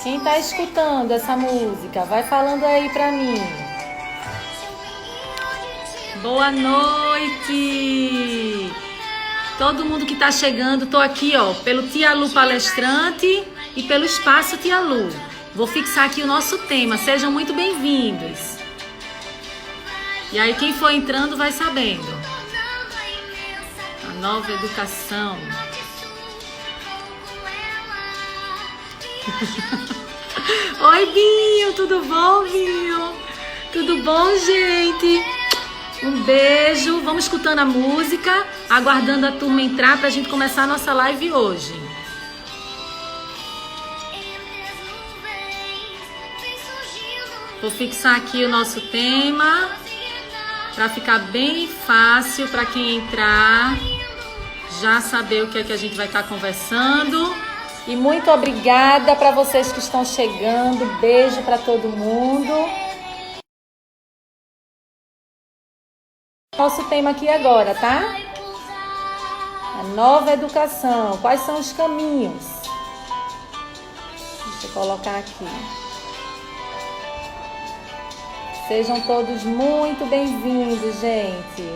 Quem tá escutando essa música? Vai falando aí pra mim. Boa noite! Todo mundo que tá chegando, tô aqui, ó, pelo Tia Lu Palestrante e pelo Espaço Tia Lu. Vou fixar aqui o nosso tema, sejam muito bem-vindos. E aí quem for entrando vai sabendo. A nova educação. Oi, Binho, tudo bom, Binho? Tudo bom, gente? Um beijo, vamos escutando a música, aguardando a turma entrar pra gente começar a nossa live hoje. Vou fixar aqui o nosso tema, pra ficar bem fácil pra quem entrar já saber o que é que a gente vai estar conversando. E muito obrigada para vocês que estão chegando, beijo para todo mundo. Nosso tema aqui agora, tá? A nova educação. Quais são os caminhos? Deixa eu colocar aqui. Sejam todos muito bem-vindos, gente.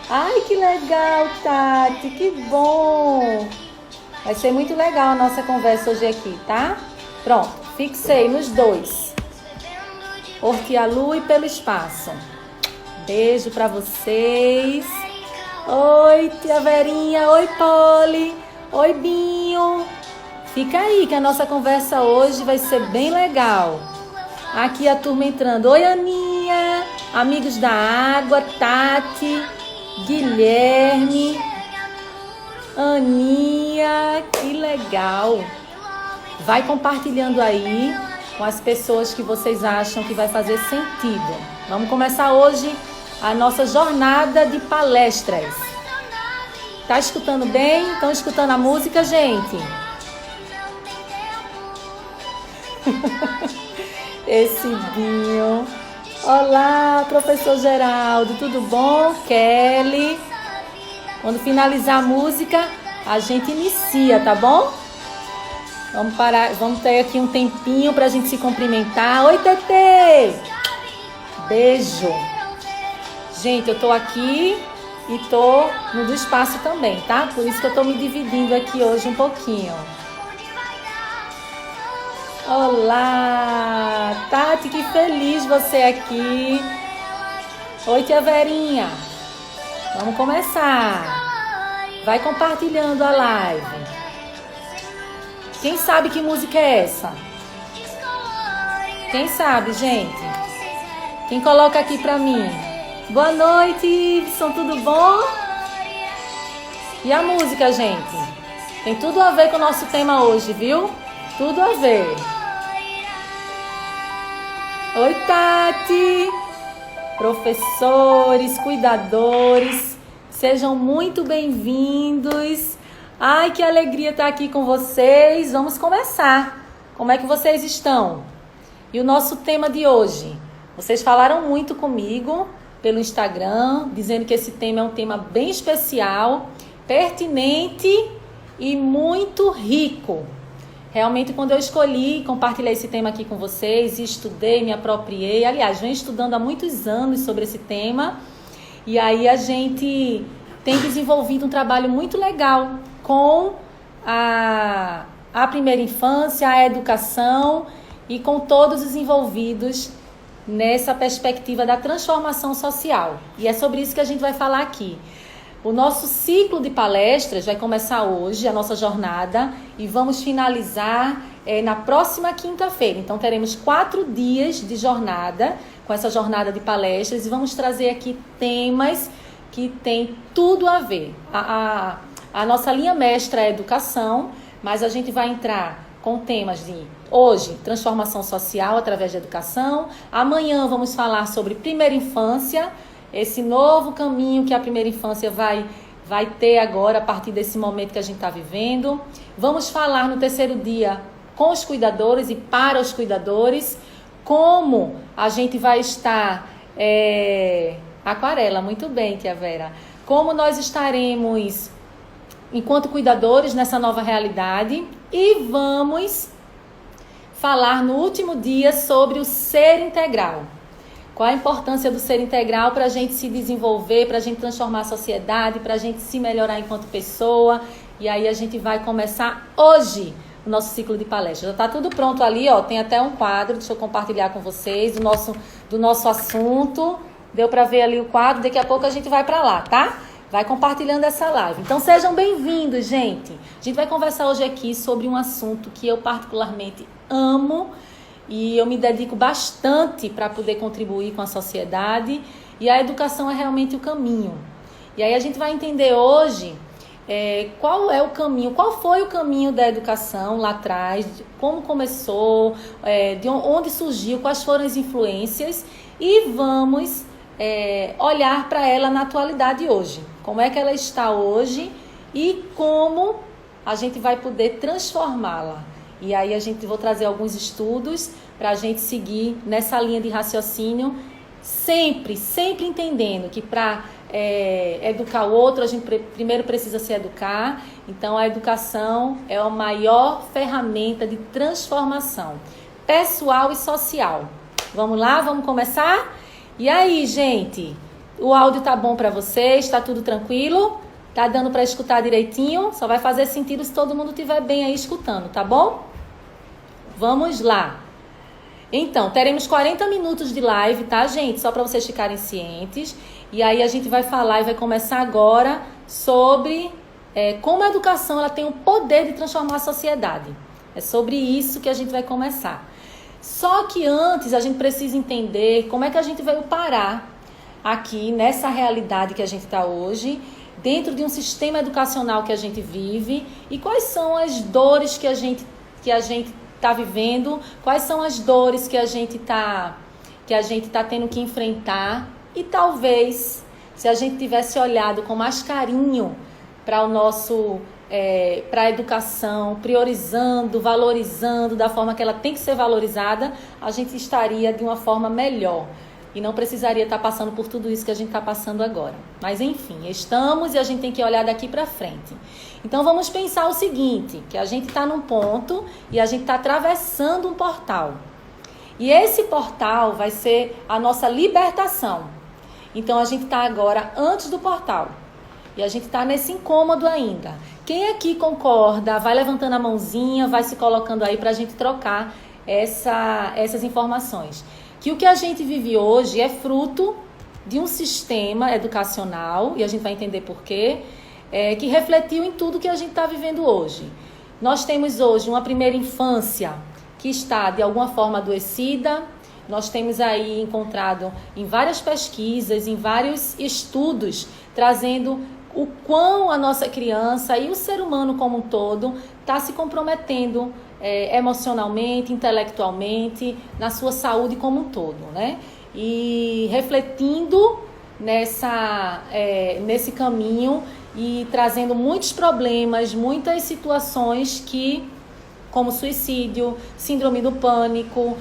Ai, que legal, Tati, que bom. Vai ser muito legal a nossa conversa hoje aqui, tá? Pronto, fixei nos dois. Por Tia Lu e pelo espaço. Beijo pra vocês. Oi, Tia Verinha. Oi, Poli. Oi, Binho. Fica aí que a nossa conversa hoje vai ser bem legal. Aqui a turma entrando. Oi, Aninha. Amigos da Água, Tati, Guilherme, Aninha, que legal. Vai compartilhando aí com as pessoas que vocês acham que vai fazer sentido. Vamos começar hoje a nossa jornada de palestras. Tá escutando bem? Estão escutando a música, gente? Esse Binho. Olá, professor Geraldo, tudo bom? Kelly. Quando finalizar a música, a gente inicia, tá bom? Vamos parar, vamos ter aqui um tempinho pra gente se cumprimentar. Oi, Tetê! Beijo! Gente, eu tô aqui e tô no do espaço também, tá? Por isso que eu tô me dividindo aqui hoje um pouquinho. Olá! Tati, que feliz você aqui. Oi, Tia Verinha. Vamos começar. Vai compartilhando a live. Quem sabe que música é essa? Quem sabe, gente? Quem coloca aqui pra mim? Boa noite, Ibson, tudo bom? E a música, gente? Tem tudo a ver com o nosso tema hoje, viu? Tudo a ver. Oi, Tati. Professores, cuidadores, sejam muito bem-vindos. Ai, que alegria estar aqui com vocês. Vamos começar. Como é que vocês estão? E o nosso tema de hoje? Vocês falaram muito comigo pelo Instagram, dizendo que esse tema é um tema bem especial, pertinente e muito rico. Realmente, quando eu escolhi, compartilhei esse tema aqui com vocês, estudei, me apropriei. Aliás, venho estudando há muitos anos sobre esse tema. E aí a gente tem desenvolvido um trabalho muito legal com a primeira infância, a educação e com todos os envolvidos nessa perspectiva da transformação social. E é sobre isso que a gente vai falar aqui. O nosso ciclo de palestras vai começar hoje, a nossa jornada, e vamos finalizar na próxima quinta-feira. Então, teremos 4 dias de jornada, com essa jornada de palestras, e vamos trazer aqui temas que têm tudo a ver. A nossa linha mestra é educação, mas a gente vai entrar com temas de, hoje, transformação social através da educação. Amanhã vamos falar sobre primeira infância, esse novo caminho que a primeira infância vai ter agora, a partir desse momento que a gente está vivendo. Vamos falar no terceiro dia com os cuidadores e para os cuidadores, como a gente vai estar... Aquarela, muito bem, Tia Vera. Como nós estaremos, enquanto cuidadores, nessa nova realidade. E vamos falar no último dia sobre o ser integral. Qual a importância do ser integral para a gente se desenvolver, para a gente transformar a sociedade, para a gente se melhorar enquanto pessoa. E aí a gente vai começar hoje o nosso ciclo de palestras. Já está tudo pronto ali, ó. Tem até um quadro, deixa eu compartilhar com vocês, do nosso assunto. Deu para ver ali o quadro, daqui a pouco a gente vai para lá, tá? Vai compartilhando essa live. Então sejam bem-vindos, gente. A gente vai conversar hoje aqui sobre um assunto que eu particularmente amo e eu me dedico bastante para poder contribuir com a sociedade, e a educação é realmente o caminho. E aí a gente vai entender hoje qual é o caminho, qual foi o caminho da educação lá atrás, como começou, de onde surgiu, quais foram as influências, e vamos olhar para ela na atualidade hoje. Como é que ela está hoje e como a gente vai poder transformá-la. E aí vou trazer alguns estudos para a gente seguir nessa linha de raciocínio, sempre entendendo que para educar o outro, a gente primeiro precisa se educar. Então a educação é a maior ferramenta de transformação pessoal e social. Vamos lá, vamos começar? E aí, gente, o áudio tá bom para vocês? Tá tudo tranquilo? Tá dando para escutar direitinho? Só vai fazer sentido se todo mundo estiver bem aí escutando, tá bom? Vamos lá. Então, teremos 40 minutos de live, tá, gente? Só para vocês ficarem cientes. E aí a gente vai falar e vai começar agora sobre como a educação ela tem o poder de transformar a sociedade. É sobre isso que a gente vai começar. Só que antes a gente precisa entender como é que a gente veio parar aqui nessa realidade que a gente está hoje, dentro de um sistema educacional que a gente vive, e quais são as dores que a gente está vivendo, quais são as dores que a gente tá tendo que enfrentar. E talvez, se a gente tivesse olhado com mais carinho para para a educação, priorizando, valorizando da forma que ela tem que ser valorizada, a gente estaria de uma forma melhor e não precisaria estar passando por tudo isso que a gente está passando agora. Mas enfim, estamos e a gente tem que olhar daqui para frente. Então vamos pensar o seguinte, que a gente está num ponto e a gente está atravessando um portal. E esse portal vai ser a nossa libertação. Então a gente está agora antes do portal. E a gente está nesse incômodo ainda. Quem aqui concorda, vai levantando a mãozinha, vai se colocando aí para a gente trocar essas informações. Que o que a gente vive hoje é fruto de um sistema educacional, e a gente vai entender por quê, que refletiu em tudo que a gente está vivendo hoje. Nós temos hoje uma primeira infância que está de alguma forma adoecida. Nós temos aí encontrado em várias pesquisas, em vários estudos, trazendo o quão a nossa criança e o ser humano como um todo está se comprometendo emocionalmente, intelectualmente, na sua saúde como um todo, né? E refletindo nesse caminho e trazendo muitos problemas, muitas situações como suicídio, síndrome do pânico,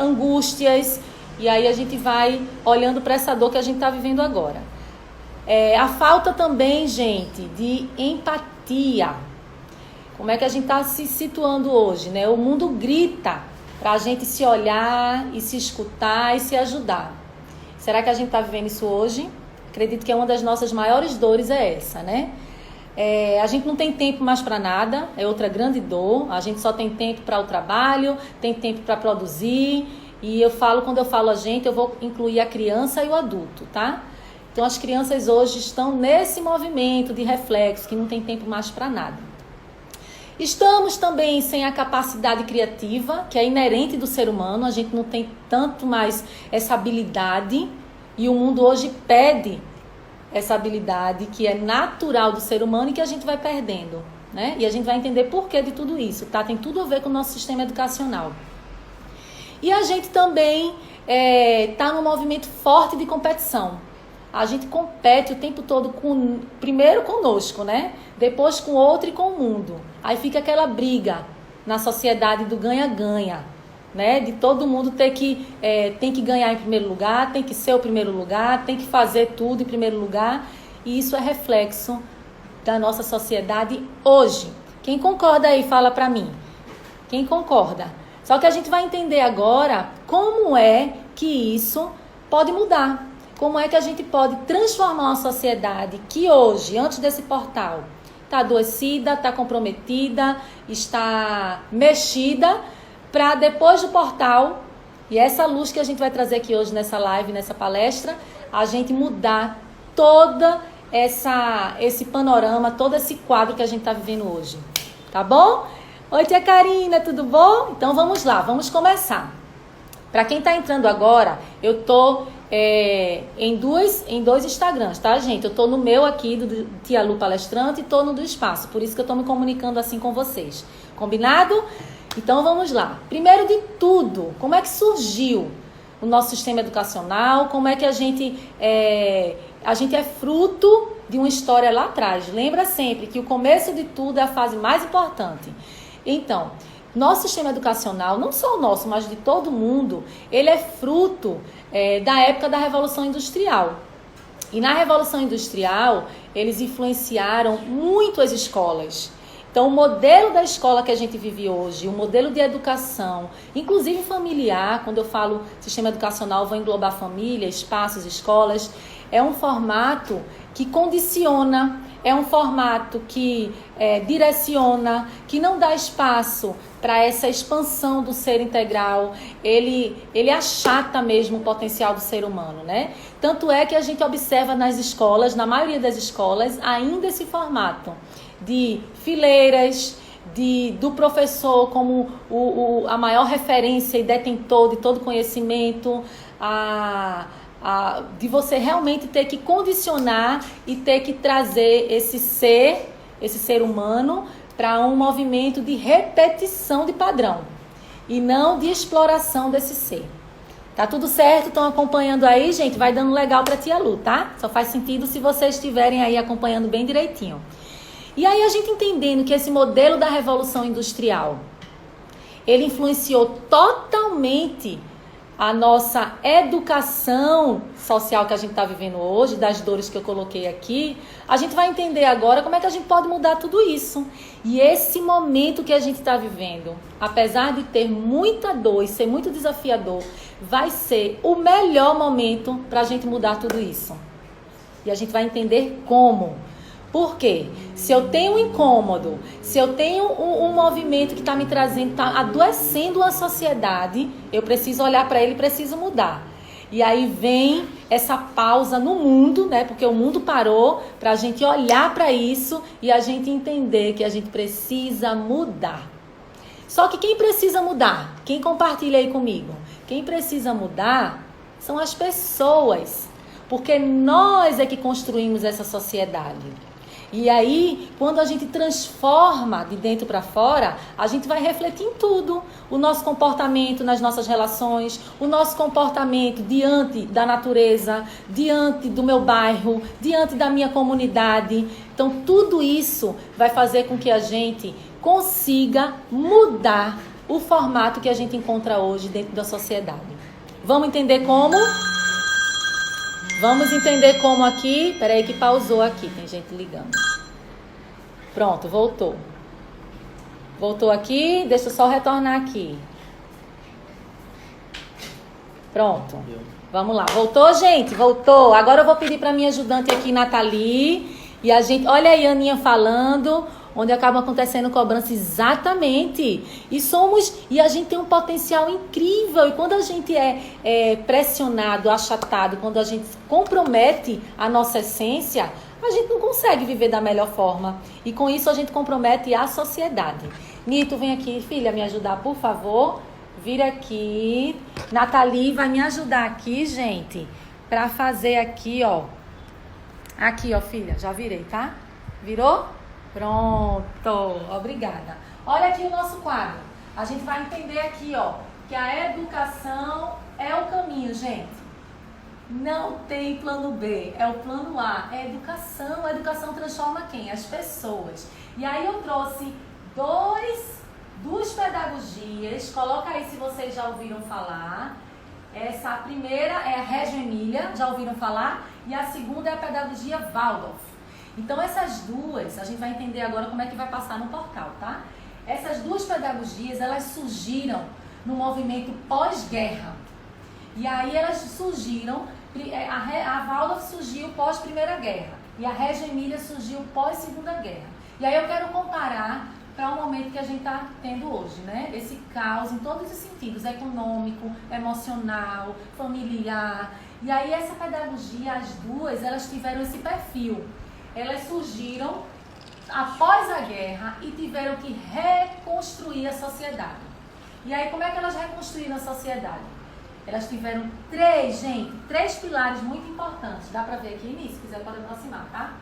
angústias, e aí a gente vai olhando para essa dor que a gente está vivendo agora. A falta também, gente, de empatia. Como é que a gente está se situando hoje, né? O mundo grita para a gente se olhar e se escutar e se ajudar. Será que a gente está vivendo isso hoje? Acredito que uma das nossas maiores dores é essa, né? A gente não tem tempo mais para nada, é outra grande dor. A gente só tem tempo para o trabalho, tem tempo para produzir. E quando eu falo a gente, eu vou incluir a criança e o adulto, tá? Então as crianças hoje estão nesse movimento de reflexo, que não tem tempo mais para nada. Estamos também sem a capacidade criativa, que é inerente do ser humano. A gente não tem tanto mais essa habilidade, e o mundo hoje pede essa habilidade que é natural do ser humano e que a gente vai perdendo, né? E a gente vai entender por que de tudo isso, tá? Tem tudo a ver com o nosso sistema educacional. E a gente também está num movimento forte de competição. A gente compete o tempo todo primeiro conosco, né? Depois com o outro e com o mundo. Aí fica aquela briga na sociedade do ganha-ganha, né? De todo mundo tem que ganhar em primeiro lugar, tem que ser o primeiro lugar, tem que fazer tudo em primeiro lugar. E isso é reflexo da nossa sociedade hoje. Quem concorda aí, fala pra mim. Quem concorda? Só que a gente vai entender agora como é que isso pode mudar. Como é que a gente pode transformar uma sociedade que hoje, antes desse portal, está adoecida, está comprometida, está mexida, para depois do portal, e essa luz que a gente vai trazer aqui hoje nessa live, nessa palestra, a gente mudar toda esse panorama, todo esse quadro que a gente está vivendo hoje. Tá bom? Oi, tia Karina, tudo bom? Então vamos lá, vamos começar. Para quem está entrando agora, eu tô em dois Instagrams, tá, gente? Eu tô no meu aqui, do Tia Lu Palestrante, e tô no do Espaço. Por isso que eu tô me comunicando assim com vocês. Combinado? Então vamos lá. Primeiro de tudo, como é que surgiu o nosso sistema educacional? Como é que a gente é fruto de uma história lá atrás? Lembra sempre que o começo de tudo é a fase mais importante. Então, nosso sistema educacional, não só o nosso, mas de todo mundo, ele é fruto da época da Revolução Industrial. E na Revolução Industrial, eles influenciaram muito as escolas. Então, o modelo da escola que a gente vive hoje, o modelo de educação, inclusive familiar, quando eu falo sistema educacional, vou englobar família, espaços, escolas, é um formato que condiciona, é um formato que direciona, que não dá espaço para essa expansão do ser integral, ele achata mesmo o potencial do ser humano, né? Tanto é que a gente observa nas escolas, na maioria das escolas, ainda esse formato de fileiras, do professor como a maior referência e detentor de todo conhecimento, de você realmente ter que condicionar e ter que trazer esse ser humano para um movimento de repetição de padrão e não de exploração desse ser. Tá tudo certo? Estão acompanhando aí, gente? Vai dando legal para Tia Lu, tá? Só faz sentido se vocês estiverem aí acompanhando bem direitinho. E aí a gente entendendo que esse modelo da Revolução Industrial, ele influenciou totalmente a nossa educação social que a gente está vivendo hoje, das dores que eu coloquei aqui, a gente vai entender agora como é que a gente pode mudar tudo isso. E esse momento que a gente está vivendo, apesar de ter muita dor e ser muito desafiador, vai ser o melhor momento para a gente mudar tudo isso. E a gente vai entender como. Por quê? Se eu tenho um incômodo, se eu tenho um movimento que está me trazendo, está adoecendo a sociedade, eu preciso olhar para ele, preciso mudar. E aí vem essa pausa no mundo, né? Porque o mundo parou para a gente olhar para isso e a gente entender que a gente precisa mudar. Só que quem precisa mudar? Quem compartilha aí comigo? Quem precisa mudar são as pessoas. Porque nós é que construímos essa sociedade. E aí, quando a gente transforma de dentro para fora, a gente vai refletir em tudo. O nosso comportamento nas nossas relações, o nosso comportamento diante da natureza, diante do meu bairro, diante da minha comunidade. Então, tudo isso vai fazer com que a gente consiga mudar o formato que a gente encontra hoje dentro da sociedade. Vamos entender como? Vamos entender como aqui. Peraí que pausou aqui, tem gente ligando. Pronto, voltou. Voltou aqui, deixa eu só retornar aqui. Pronto. Vamos lá. Voltou, gente? Voltou. Agora eu vou pedir para minha ajudante aqui, Nathalie. E a gente, olha aí a Aninha falando, onde acabam acontecendo cobranças exatamente. E a gente tem um potencial incrível. E quando a gente é pressionado, achatado, quando a gente compromete a nossa essência, a gente não consegue viver da melhor forma. E com isso a gente compromete a sociedade. Nito, vem aqui, filha, me ajudar, por favor. Vira aqui. Nathalie vai me ajudar aqui, gente, para fazer aqui, ó. Aqui, ó, filha, já virei, tá? Virou? Pronto, obrigada. Olha aqui o nosso quadro. A gente vai entender aqui, ó, que a educação é o caminho, gente. Não tem plano B, é o plano A, é educação. A educação transforma quem? As pessoas. E aí eu trouxe duas pedagogias. Coloca aí se vocês já ouviram falar. Essa primeira é a Reggio Emília, já ouviram falar? E a segunda é a pedagogia Waldorf. Então essas duas, a gente vai entender agora como é que vai passar no portal, tá? Essas duas pedagogias, elas surgiram no movimento pós-guerra. E aí elas surgiram, a Waldorf surgiu pós-Primeira Guerra e a Reggio Emilia surgiu pós-Segunda Guerra. E aí eu quero comparar para o momento que a gente está tendo hoje, né? Esse caos em todos os sentidos, econômico, emocional, familiar. E aí essa pedagogia, as duas, elas tiveram esse perfil. Elas surgiram após a guerra e tiveram que reconstruir a sociedade. E aí como é que elas reconstruíram a sociedade? Elas tiveram três pilares muito importantes. Dá para ver aqui, Inês? Se quiser pode aproximar, tá?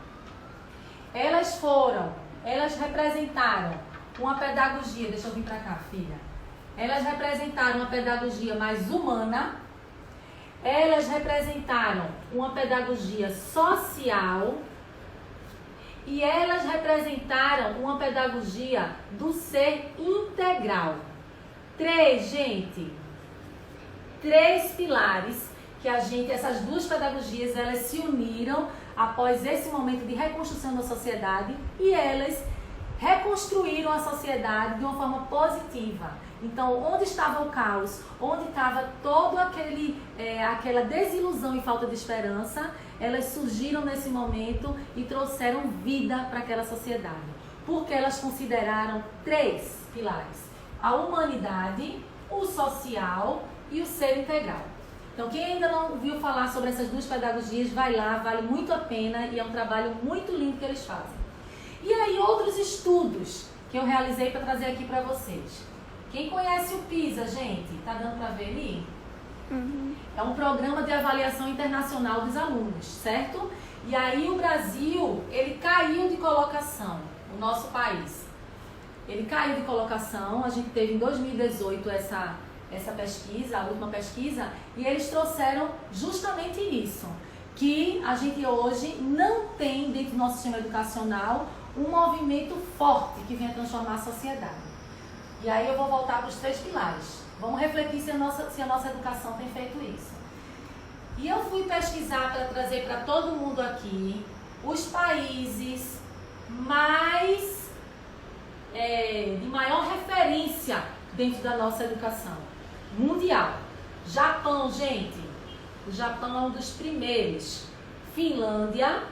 Elas representaram uma pedagogia, deixa eu vir para cá, filha. Elas representaram uma pedagogia mais humana. Elas representaram uma pedagogia social. E elas representaram uma pedagogia do ser integral. Três pilares que essas duas pedagogias, elas se uniram após esse momento de reconstrução da sociedade e elas reconstruíram a sociedade de uma forma positiva. Então, onde estava o caos, onde estava toda aquela desilusão e falta de esperança, elas surgiram nesse momento e trouxeram vida para aquela sociedade. Porque elas consideraram três pilares: a humanidade, o social e o ser integral. Então, quem ainda não ouviu falar sobre essas duas pedagogias, vai lá, vale muito a pena e é um trabalho muito lindo que eles fazem. E aí, outros estudos que eu realizei para trazer aqui para vocês. Quem conhece o PISA, gente? Tá dando para ver ali? Uhum. É um programa de avaliação internacional dos alunos, certo? E aí o Brasil, ele caiu de colocação, o nosso país. Ele caiu de colocação, a gente teve em 2018 essa pesquisa, a última pesquisa, e eles trouxeram justamente isso, que a gente hoje não tem dentro do nosso sistema educacional um movimento forte que venha transformar a sociedade. E aí eu vou voltar para os três pilares. Vamos refletir se a nossa educação tem feito isso. E eu fui pesquisar para trazer para todo mundo aqui os países de maior referência dentro da nossa educação mundial. Japão, gente. O Japão é um dos primeiros. Finlândia.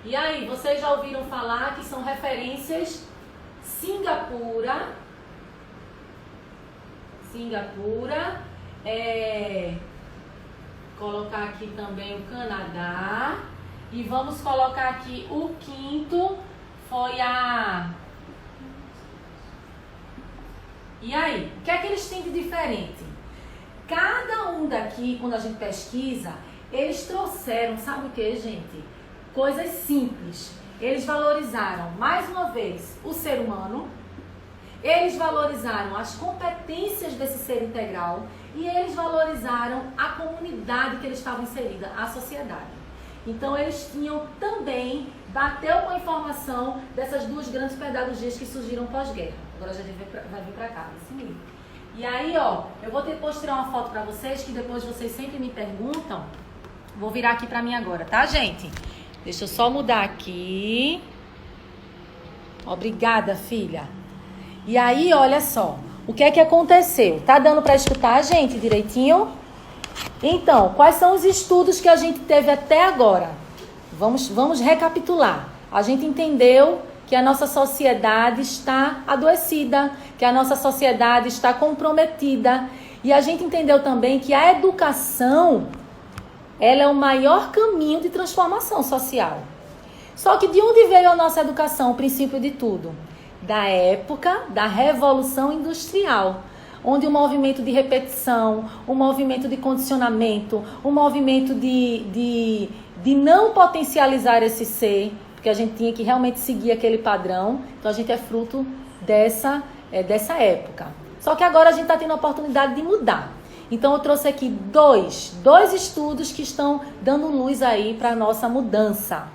E aí, vocês já ouviram falar que são referências? Singapura. Colocar aqui também o Canadá. E vamos colocar aqui o quinto, foi E aí, o que é que eles têm de diferente? Cada um daqui, quando a gente pesquisa, eles trouxeram, sabe o que, gente? Coisas simples. Eles valorizaram, mais uma vez, o ser humano. Eles valorizaram as competências desse ser integral e eles valorizaram a comunidade que eles estavam inserida, a sociedade. Então, eles tinham também, bateu com a informação dessas duas grandes pedagogias que surgiram pós-guerra. Agora a gente vai vir para cá, esse livro. E aí, ó, eu vou depois tirar uma foto para vocês, que depois vocês sempre me perguntam. Vou virar aqui para mim agora, tá, gente? Deixa eu só mudar aqui. Obrigada, filha. E aí, olha só, o que é que aconteceu? Tá dando para escutar a gente direitinho? Então, quais são os estudos que a gente teve até agora? Vamos recapitular. A gente entendeu que a nossa sociedade está adoecida, que a nossa sociedade está comprometida. E a gente entendeu também que a educação, ela é o maior caminho de transformação social. Só que de onde veio a nossa educação, o princípio de tudo? Da época da Revolução Industrial, onde o movimento de repetição, o movimento de condicionamento, o movimento de não potencializar esse ser, porque a gente tinha que realmente seguir aquele padrão. Então a gente é fruto dessa época. Só que agora a gente está tendo a oportunidade de mudar. Então eu trouxe aqui dois estudos que estão dando luz aí para a nossa mudança.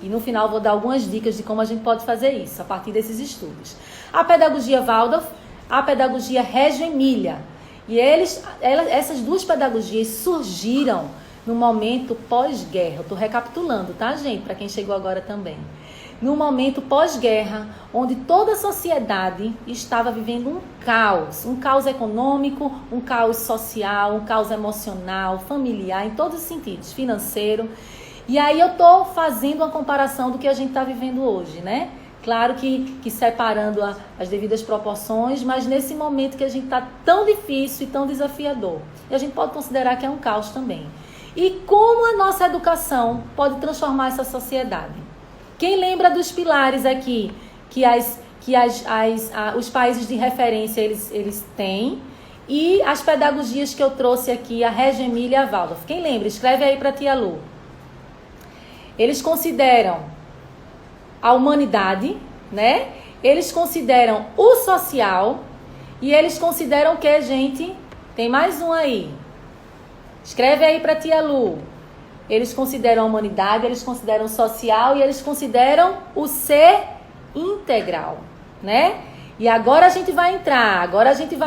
E no final eu vou dar algumas dicas de como a gente pode fazer isso a partir desses estudos. A pedagogia Waldorf, a pedagogia Reggio Emilia. E essas duas pedagogias surgiram no momento pós-guerra. Eu estou recapitulando, tá, gente? Para quem chegou agora também. num momento pós-guerra, onde toda a sociedade estava vivendo um caos econômico, um caos social, um caos emocional, familiar, em todos os sentidos, financeiro. E aí eu estou fazendo uma comparação do que a gente está vivendo hoje, né? Claro que separando as devidas proporções, mas nesse momento que a gente está tão difícil e tão desafiador. E a gente pode considerar que é um caos também. E como a nossa educação pode transformar essa sociedade? Quem lembra dos pilares aqui que os países de referência eles têm e as pedagogias que eu trouxe aqui, a Regia Emília e a Waldorf? Quem lembra? Escreve aí para a tia Lu. Eles consideram a humanidade, né? Eles consideram o social e eles consideram o que, gente? Tem mais um aí. Escreve aí para a tia Lu. Eles consideram a humanidade, eles consideram o social e eles consideram o ser integral, né? E agora a gente vai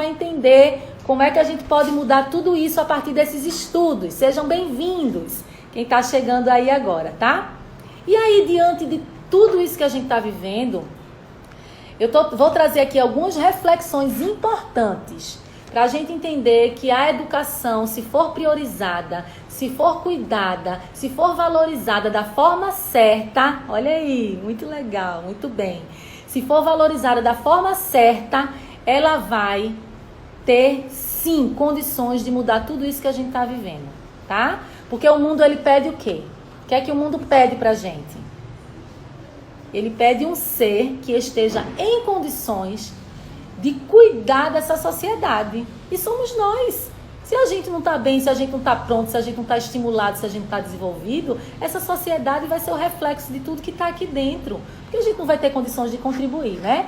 entender como é que a gente pode mudar tudo isso a partir desses estudos. Sejam bem-vindos, quem está chegando aí agora, tá? E aí, diante de tudo isso que a gente está vivendo, vou trazer aqui algumas reflexões importantes para a gente entender que a educação, se for priorizada, se for cuidada, se for valorizada da forma certa, olha aí, muito legal, muito bem. Se for valorizada da forma certa, ela vai ter, sim, condições de mudar tudo isso que a gente está vivendo, tá? Porque o mundo, ele pede o quê? O que é que o mundo pede pra gente? Ele pede um ser que esteja em condições de cuidar dessa sociedade. E somos nós. Se a gente não está bem, se a gente não está pronto, se a gente não está estimulado, se a gente não está desenvolvido, essa sociedade vai ser o reflexo de tudo que está aqui dentro. Porque a gente não vai ter condições de contribuir, né?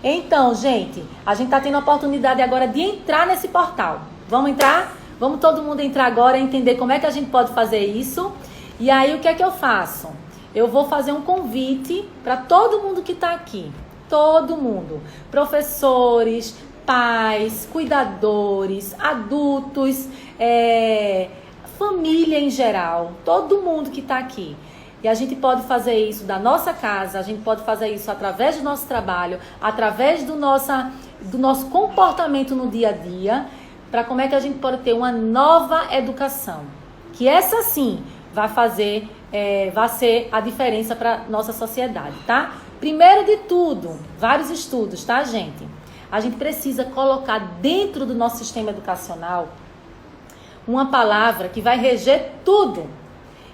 Então, gente, a gente está tendo a oportunidade agora de entrar nesse portal. Vamos entrar? Vamos todo mundo entrar agora e entender como é que a gente pode fazer isso. E aí, o que é que eu faço? Eu vou fazer um convite para todo mundo que está aqui. Todo mundo. Professores, pais, cuidadores, adultos, família em geral. Todo mundo que está aqui. E a gente pode fazer isso da nossa casa, a gente pode fazer isso através do nosso trabalho, através do nosso comportamento no dia a dia, para como é que a gente pode ter uma nova educação. Que essa sim vai ser a diferença para nossa sociedade, tá? Primeiro de tudo, vários estudos, tá, gente? A gente precisa colocar dentro do nosso sistema educacional uma palavra que vai reger tudo.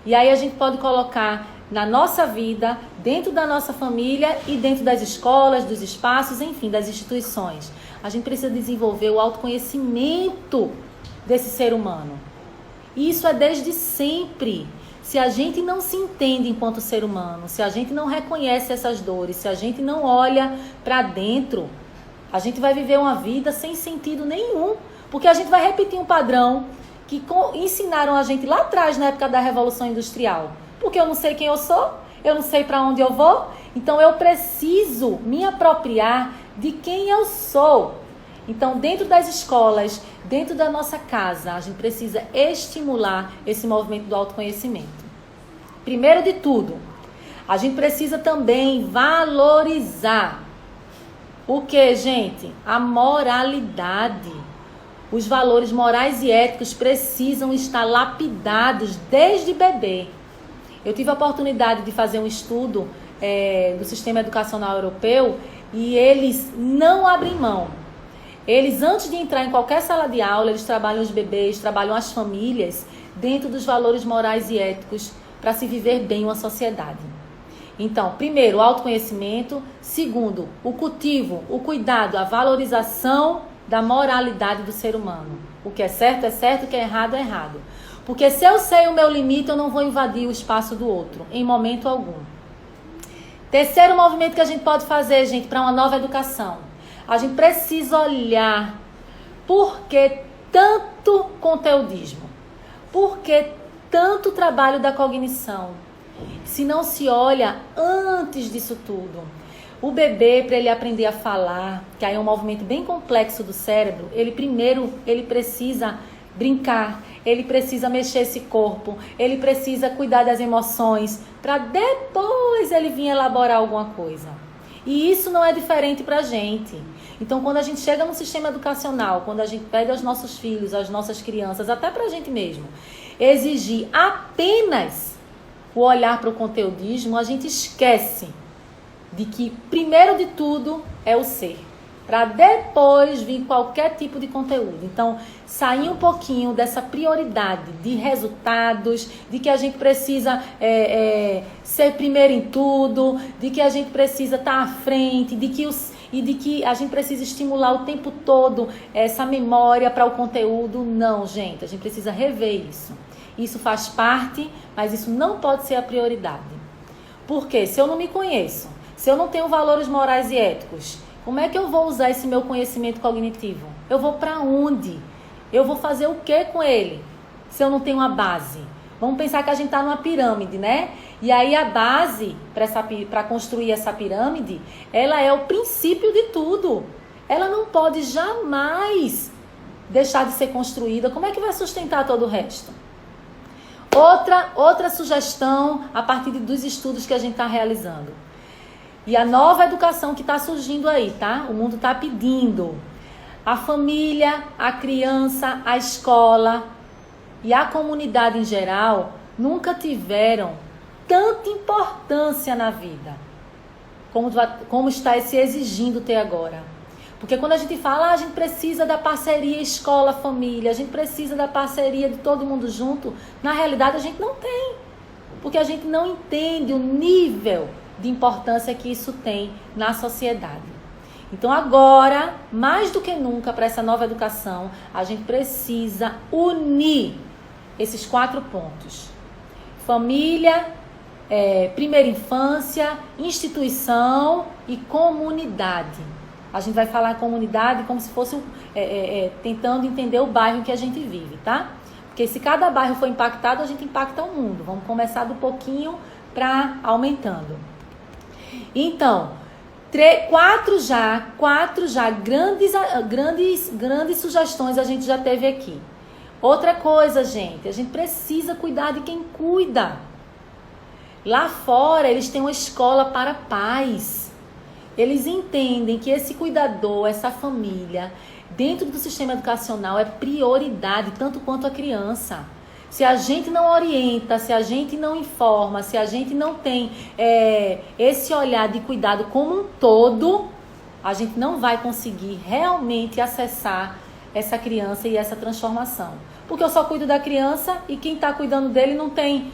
E aí a gente pode colocar na nossa vida, dentro da nossa família e dentro das escolas, dos espaços, enfim, das instituições. A gente precisa desenvolver o autoconhecimento desse ser humano. E isso é desde sempre. Se a gente não se entende enquanto ser humano, se a gente não reconhece essas dores, se a gente não olha para dentro, a gente vai viver uma vida sem sentido nenhum. Porque a gente vai repetir um padrão que ensinaram a gente lá atrás, na época da Revolução Industrial. Porque eu não sei quem eu sou, eu não sei para onde eu vou, então eu preciso me apropriar de quem eu sou. Então, dentro das escolas, dentro da nossa casa, a gente precisa estimular esse movimento do autoconhecimento. Primeiro de tudo, a gente precisa também valorizar o que, gente? A moralidade. Os valores morais e éticos precisam estar lapidados desde bebê. Eu tive a oportunidade de fazer um estudo do sistema educacional europeu e eles não abrem mão. Eles, antes de entrar em qualquer sala de aula, eles trabalham os bebês, trabalham as famílias dentro dos valores morais e éticos para se viver bem uma sociedade. Então, primeiro, o autoconhecimento. Segundo, o cultivo, o cuidado, a valorização da moralidade do ser humano. O que é certo, o que é errado. Porque se eu sei o meu limite, eu não vou invadir o espaço do outro, em momento algum. Terceiro movimento que a gente pode fazer, gente, para uma nova educação. A gente precisa olhar por que tanto conteudismo, por que tanto trabalho da cognição, se não se olha antes disso tudo. O bebê, para ele aprender a falar, que aí é um movimento bem complexo do cérebro, ele precisa brincar, ele precisa mexer esse corpo, ele precisa cuidar das emoções, para depois ele vir elaborar alguma coisa. E isso não é diferente para a gente. Então, quando a gente chega no sistema educacional, quando a gente pede aos nossos filhos, às nossas crianças, até para a gente mesmo, exigir apenas o olhar para o conteudismo, a gente esquece de que, primeiro de tudo, é o ser, para depois vir qualquer tipo de conteúdo. Então, sair um pouquinho dessa prioridade de resultados, de que a gente precisa ser primeiro em tudo, de que a gente precisa estar à frente, de que a gente precisa estimular o tempo todo essa memória para o conteúdo. Não, gente, a gente precisa rever isso. Isso faz parte, mas isso não pode ser a prioridade. Porque se eu não me conheço, se eu não tenho valores morais e éticos, como é que eu vou usar esse meu conhecimento cognitivo? Eu vou para onde? Eu vou fazer o que com ele? Se eu não tenho uma base. Vamos pensar que a gente está numa pirâmide, né? E aí a base para construir essa pirâmide, ela é o princípio de tudo. Ela não pode jamais deixar de ser construída. Como é que vai sustentar todo o resto? Outra sugestão a partir dos estudos que a gente está realizando. E a nova educação que está surgindo aí, tá? O mundo está pedindo. A família, a criança, a escola e a comunidade em geral nunca tiveram tanta importância na vida como está se exigindo ter agora. Porque quando a gente fala, a gente precisa da parceria escola-família, a gente precisa da parceria de todo mundo junto, na realidade a gente não tem. Porque a gente não entende o nível de importância que isso tem na sociedade. Então agora, mais do que nunca, para essa nova educação, a gente precisa unir esses 4 pontos. Família, primeira infância, instituição e comunidade. A gente vai falar comunidade como se fosse tentando entender o bairro em que a gente vive, tá? Porque se cada bairro for impactado, a gente impacta o mundo. Vamos começar do pouquinho para aumentando. Então, 4 já grandes sugestões a gente já teve aqui. Outra coisa, gente, a gente precisa cuidar de quem cuida. Lá fora, eles têm uma escola para pais. Eles entendem que esse cuidador, essa família, dentro do sistema educacional é prioridade, tanto quanto a criança. Se a gente não orienta, se a gente não informa, se a gente não tem esse olhar de cuidado como um todo, a gente não vai conseguir realmente acessar essa criança e essa transformação. Porque eu só cuido da criança e quem está cuidando dele não tem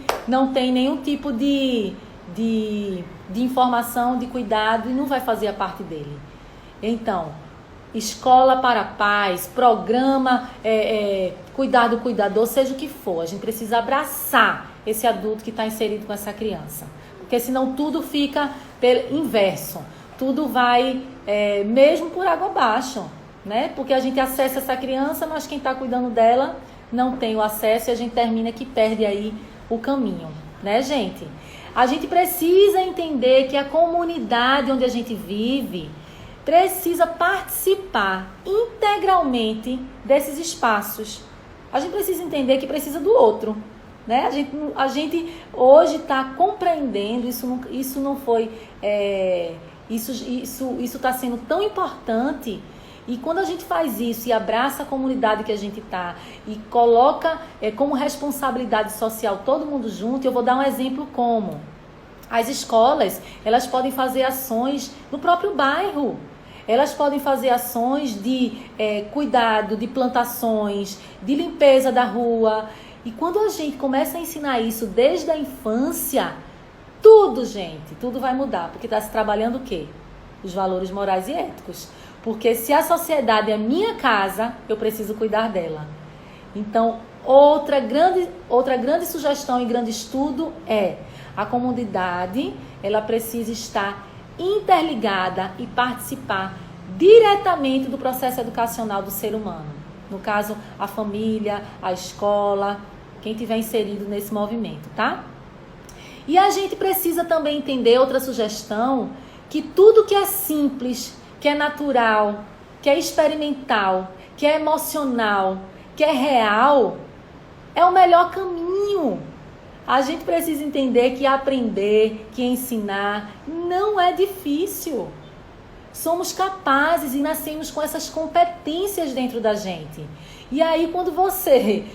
nenhum tipo de informação, de cuidado e não vai fazer a parte dele. Então, escola para pais, programa, cuidar do cuidador, seja o que for. A gente precisa abraçar esse adulto que está inserido com essa criança. Porque senão tudo fica inverso. Tudo vai mesmo por água abaixo, né? Porque a gente acessa essa criança, mas quem está cuidando dela não tem o acesso e a gente termina que perde aí o caminho, né, gente? A gente precisa entender que a comunidade onde a gente vive precisa participar integralmente desses espaços. A gente precisa entender que precisa do outro, né? A gente hoje está compreendendo, isso não foi, isso está sendo tão importante. E quando a gente faz isso e abraça a comunidade que a gente está e coloca como responsabilidade social todo mundo junto, eu vou dar um exemplo como as escolas, elas podem fazer ações no próprio bairro. Elas podem fazer ações de cuidado, de plantações, de limpeza da rua. E quando a gente começa a ensinar isso desde a infância, tudo vai mudar. Porque está se trabalhando o quê? Os valores morais e éticos. Porque se a sociedade é minha casa, eu preciso cuidar dela. Então, outra grande sugestão e grande estudo é a comunidade, ela precisa estar interligada e participar diretamente do processo educacional do ser humano. No caso, a família, a escola, quem tiver inserido nesse movimento, tá? E a gente precisa também entender outra sugestão, que tudo que é simples, que é natural, que é experimental, que é emocional, que é real, é o melhor caminho. A gente precisa entender que aprender, que ensinar, não é difícil. Somos capazes e nascemos com essas competências dentro da gente. E aí, quando você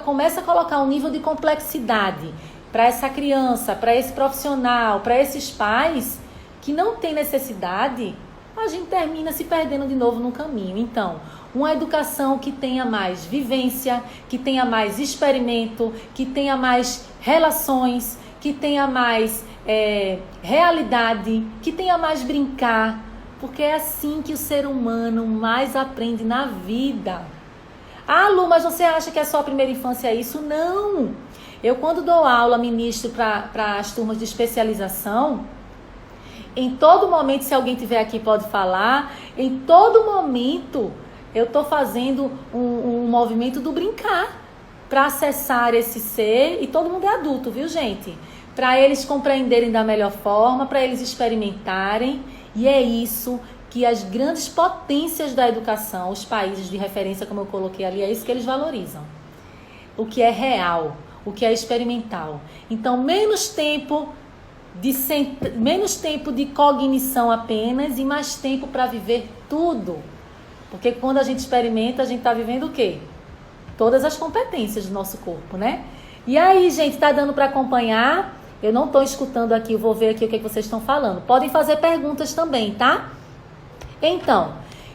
começa a colocar um nível de complexidade para essa criança, para esse profissional, para esses pais que não tem necessidade, a gente termina se perdendo de novo no caminho. Então, uma educação que tenha mais vivência, que tenha mais experimento, que tenha mais relações, que tenha mais realidade, que tenha mais brincar, porque é assim que o ser humano mais aprende na vida. Ah, Lu, mas você acha que é só a primeira infância isso? Não! Eu, quando dou aula, ministro para as turmas de especialização, em todo momento, se alguém tiver aqui pode falar, em todo momento eu estou fazendo um movimento do brincar para acessar esse ser, e todo mundo é adulto, viu, gente? Para eles compreenderem da melhor forma, para eles experimentarem, e é isso que as grandes potências da educação, os países de referência, como eu coloquei ali, é isso que eles valorizam. O que é real, o que é experimental. Então, menos tempo de cognição apenas e mais tempo para viver tudo. Porque quando a gente experimenta, a gente está vivendo o quê? Todas as competências do nosso corpo, né? E aí, gente, tá dando para acompanhar? Eu não estou escutando aqui, eu vou ver aqui o que vocês estão falando. Podem fazer perguntas também, tá? Então,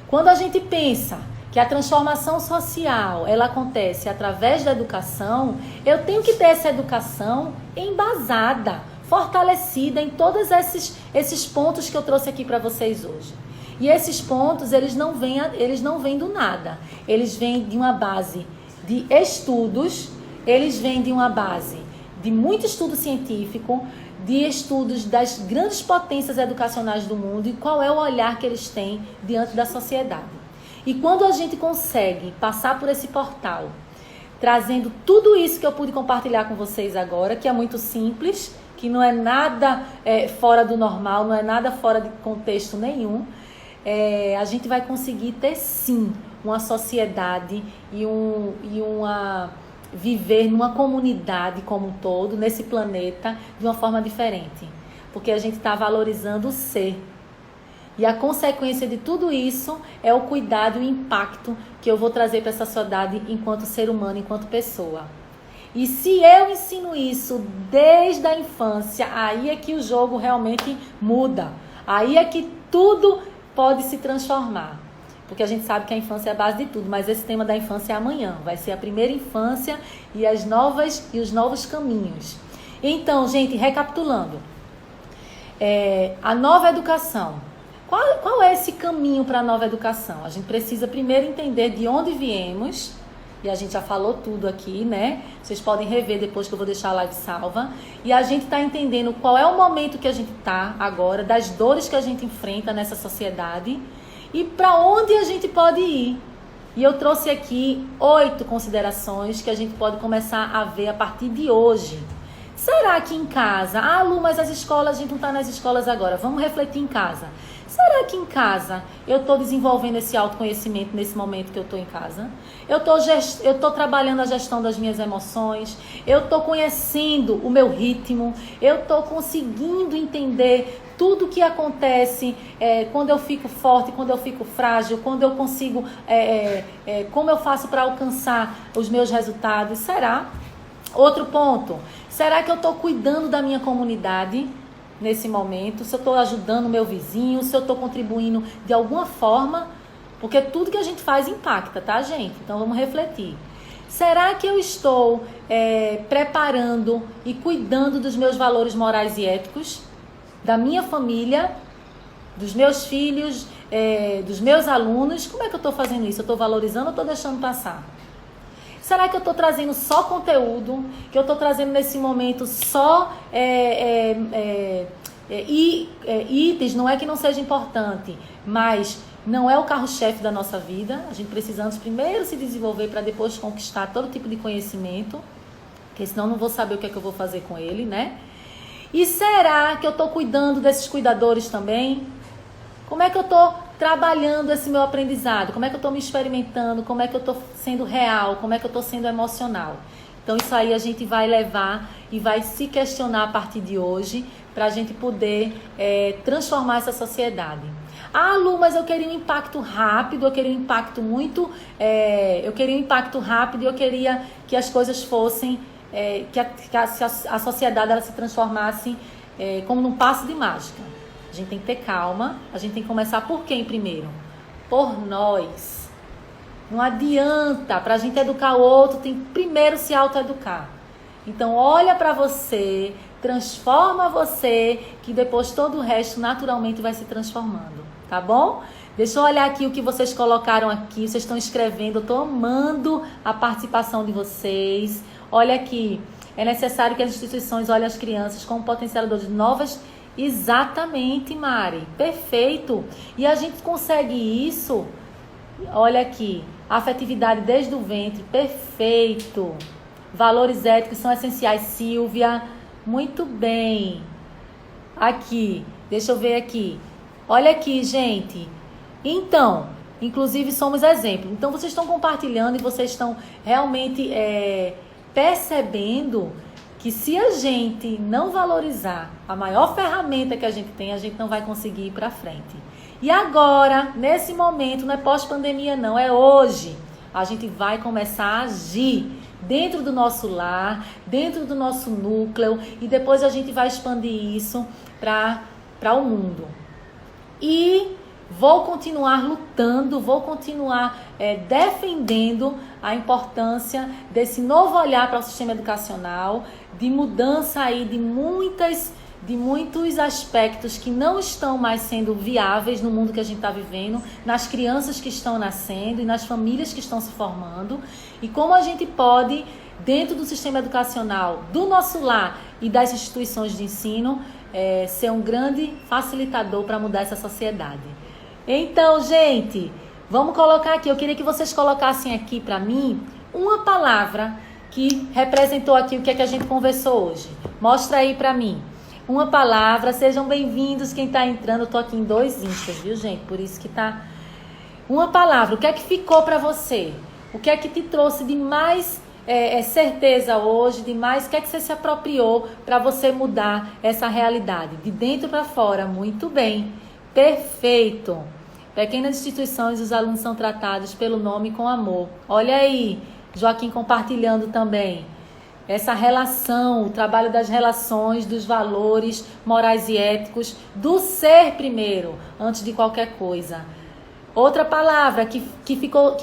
quando a gente pensa que a transformação social, ela acontece através da educação, eu tenho que ter essa educação embasada, fortalecida em todos esses pontos que eu trouxe aqui para vocês hoje. E esses pontos, eles não vêm do nada. Eles vêm de uma base de estudos, eles vêm de uma base de muito estudo científico, de estudos das grandes potências educacionais do mundo e qual é o olhar que eles têm diante da sociedade. E quando a gente consegue passar por esse portal, trazendo tudo isso que eu pude compartilhar com vocês agora, que é muito simples, que não é nada fora do normal, não é nada fora de contexto nenhum, a gente vai conseguir ter sim uma sociedade viver numa comunidade como um todo, nesse planeta, de uma forma diferente. Porque a gente está valorizando o ser. E a consequência de tudo isso é o cuidado e o impacto que eu vou trazer para essa sociedade enquanto ser humano, enquanto pessoa. E se eu ensino isso desde a infância, aí é que o jogo realmente muda. Aí é que tudo pode se transformar. Porque a gente sabe que a infância é a base de tudo, mas esse tema da infância é amanhã. Vai ser a primeira infância e os novos caminhos. Então, gente, recapitulando. A nova educação. Qual é esse caminho para a nova educação? A gente precisa primeiro entender de onde viemos. E a gente já falou tudo aqui, né? Vocês podem rever depois que eu vou deixar a live salva. E a gente está entendendo qual é o momento que a gente está agora, das dores que a gente enfrenta nessa sociedade e para onde a gente pode ir. E eu trouxe aqui 8 considerações que a gente pode começar a ver a partir de hoje. Será que em casa... Ah, Lu, mas as escolas, a gente não está nas escolas agora. Vamos refletir em casa. Será que em casa eu estou desenvolvendo esse autoconhecimento nesse momento que eu estou em casa? Eu estou trabalhando a gestão das minhas emoções, eu estou conhecendo o meu ritmo, eu estou conseguindo entender tudo o que acontece quando eu fico forte, quando eu fico frágil, quando eu consigo, como eu faço para alcançar os meus resultados. Será? Outro ponto, será que eu estou cuidando da minha comunidade nesse momento? Se eu estou ajudando o meu vizinho, se eu estou contribuindo de alguma forma, porque tudo que a gente faz impacta, tá, gente? Então vamos refletir. Será que eu estou preparando e cuidando dos meus valores morais e éticos, da minha família, dos meus filhos, dos meus alunos? Como é que eu estou fazendo isso? Eu estou valorizando ou estou deixando passar? Será que eu estou trazendo só conteúdo? Que eu estou trazendo nesse momento só itens? Não é que não seja importante, mas não é o carro-chefe da nossa vida. A gente precisa antes primeiro se desenvolver para depois conquistar todo tipo de conhecimento, porque senão não vou saber o que é que eu vou fazer com ele, né? E será que eu estou cuidando desses cuidadores também? Como é que eu estou trabalhando esse meu aprendizado? Como é que eu estou me experimentando? Como é que eu estou sendo real? Como é que eu estou sendo emocional? Então isso aí a gente vai levar e vai se questionar a partir de hoje para a gente poder transformar essa sociedade. Ah, Lu, mas eu queria um impacto rápido, eu queria um impacto muito... eu queria um impacto rápido e eu queria que as coisas fossem... que a sociedade ela se transformasse como num passe de mágica. A gente tem que ter calma, a gente tem que começar por quem primeiro? Por nós. Não adianta, para a gente educar o outro, tem que primeiro se autoeducar. Então olha para você, transforma você, que depois todo o resto naturalmente vai se transformando, tá bom? Deixa eu olhar aqui o que vocês colocaram aqui, vocês estão escrevendo, eu estou amando a participação de vocês. Olha aqui, é necessário que as instituições olhem as crianças como potencializadores de novas... Exatamente, Mari, perfeito. E a gente consegue isso, olha aqui, afetividade desde o ventre, perfeito. Valores éticos são essenciais, Silvia, muito bem. Aqui, deixa eu ver aqui. Olha aqui, gente. Então, inclusive somos exemplo. Então, vocês estão compartilhando e vocês estão realmente percebendo que se a gente não valorizar a maior ferramenta que a gente tem, a gente não vai conseguir ir para frente. E agora, nesse momento, não é pós-pandemia não, é hoje. A gente vai começar a agir dentro do nosso lar, dentro do nosso núcleo, e depois a gente vai expandir isso para o mundo. E vou continuar lutando, vou continuar defendendo a importância desse novo olhar para o sistema educacional, de mudança aí de muitos aspectos que não estão mais sendo viáveis no mundo que a gente está vivendo, nas crianças que estão nascendo e nas famílias que estão se formando, e como a gente pode, dentro do sistema educacional, do nosso lar e das instituições de ensino, ser um grande facilitador para mudar essa sociedade. Então, gente, vamos colocar aqui, eu queria que vocês colocassem aqui para mim uma palavra que representou aqui o que é que a gente conversou hoje. Mostra aí para mim. Uma palavra, sejam bem-vindos quem está entrando, eu tô aqui em 2 instas, viu, gente? Por isso que tá... Uma palavra, o que é que ficou para você? O que é que te trouxe de mais certeza hoje, de mais, o que é que você se apropriou para você mudar essa realidade? De dentro para fora, muito bem, perfeito. Pequenas instituições, os alunos são tratados pelo nome com amor. Olha aí, Joaquim compartilhando também. Essa relação, o trabalho das relações, dos valores morais e éticos, do ser primeiro, antes de qualquer coisa. Outra palavra que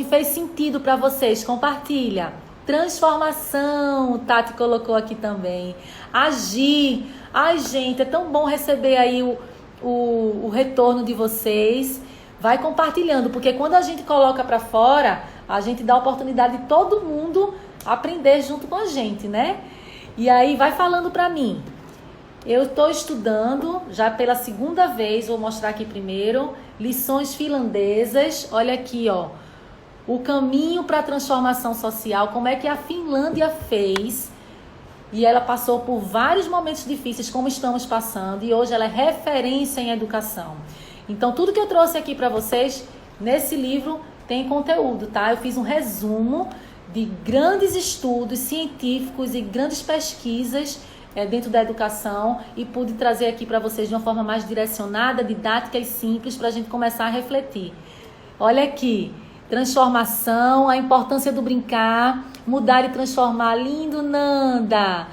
fez sentido para vocês, compartilha. Transformação, Tati colocou aqui também. Agir. Ai, gente, é tão bom receber aí o retorno de vocês. Vai compartilhando, porque quando a gente coloca para fora, a gente dá a oportunidade de todo mundo aprender junto com a gente, né? E aí vai falando para mim. Eu estou estudando já pela 2ª vez, vou mostrar aqui primeiro, lições finlandesas. Olha aqui, ó, o caminho para a transformação social, como é que a Finlândia fez. E ela passou por vários momentos difíceis, como estamos passando, e hoje ela é referência em educação. Então, tudo que eu trouxe aqui para vocês, nesse livro, tem conteúdo, tá? Eu fiz um resumo de grandes estudos científicos e grandes pesquisas dentro da educação e pude trazer aqui para vocês de uma forma mais direcionada, didática e simples para a gente começar a refletir. Olha aqui, transformação, a importância do brincar, mudar e transformar. Lindo, Nanda!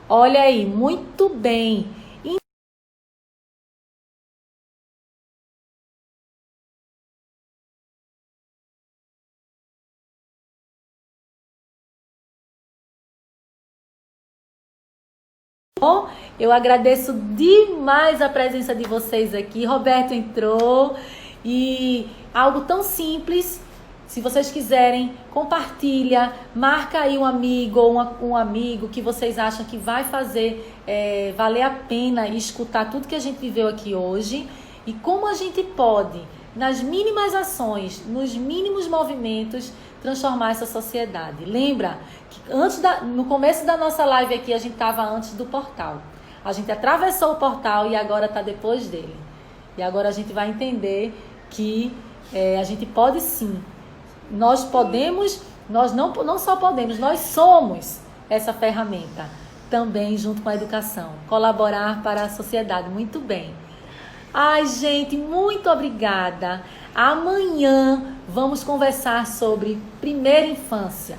Olha aí, muito bem. Bom, eu agradeço demais a presença de vocês aqui. Roberto entrou e algo tão simples. Se vocês quiserem, compartilha, marca aí um amigo ou um amigo que vocês acham que vai fazer valer a pena escutar tudo que a gente viveu aqui hoje. E como a gente pode, nas mínimas ações, nos mínimos movimentos, transformar essa sociedade. Lembra que no começo da nossa live aqui, a gente estava antes do portal. A gente atravessou o portal e agora está depois dele. E agora a gente vai entender que a gente pode sim. Nós podemos, nós não só podemos, nós somos essa ferramenta também junto com a educação. Colaborar para a sociedade. Muito bem. Ai, gente, muito obrigada. Amanhã vamos conversar sobre primeira infância.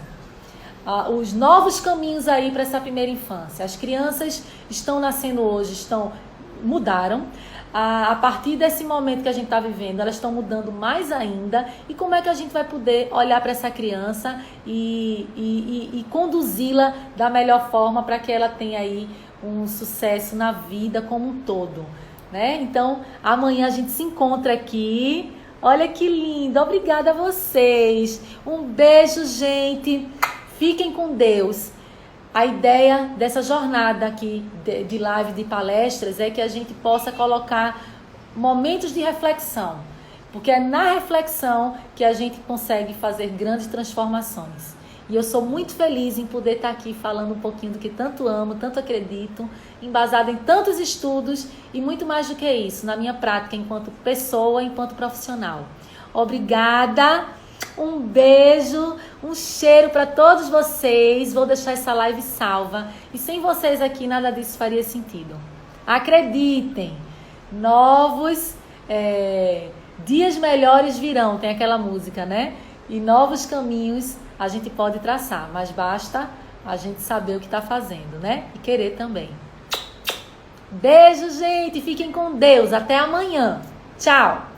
Os novos caminhos aí para essa primeira infância. As crianças estão nascendo hoje, mudaram. A partir desse momento que a gente está vivendo, elas estão mudando mais ainda. E como é que a gente vai poder olhar para essa criança e conduzi-la da melhor forma para que ela tenha aí um sucesso na vida como um todo, né? Então, amanhã a gente se encontra aqui. Olha que lindo. Obrigada a vocês. Um beijo, gente. Fiquem com Deus. A ideia dessa jornada aqui de live, de palestras, é que a gente possa colocar momentos de reflexão. Porque é na reflexão que a gente consegue fazer grandes transformações. E eu sou muito feliz em poder estar aqui falando um pouquinho do que tanto amo, tanto acredito, embasado em tantos estudos e muito mais do que isso, na minha prática enquanto pessoa, enquanto profissional. Obrigada! Um beijo, um cheiro para todos vocês. Vou deixar essa live salva. E sem vocês aqui, nada disso faria sentido. Acreditem, novos dias melhores virão. Tem aquela música, né? E novos caminhos a gente pode traçar. Mas basta a gente saber o que está fazendo, né? E querer também. Beijo, gente. Fiquem com Deus. Até amanhã. Tchau.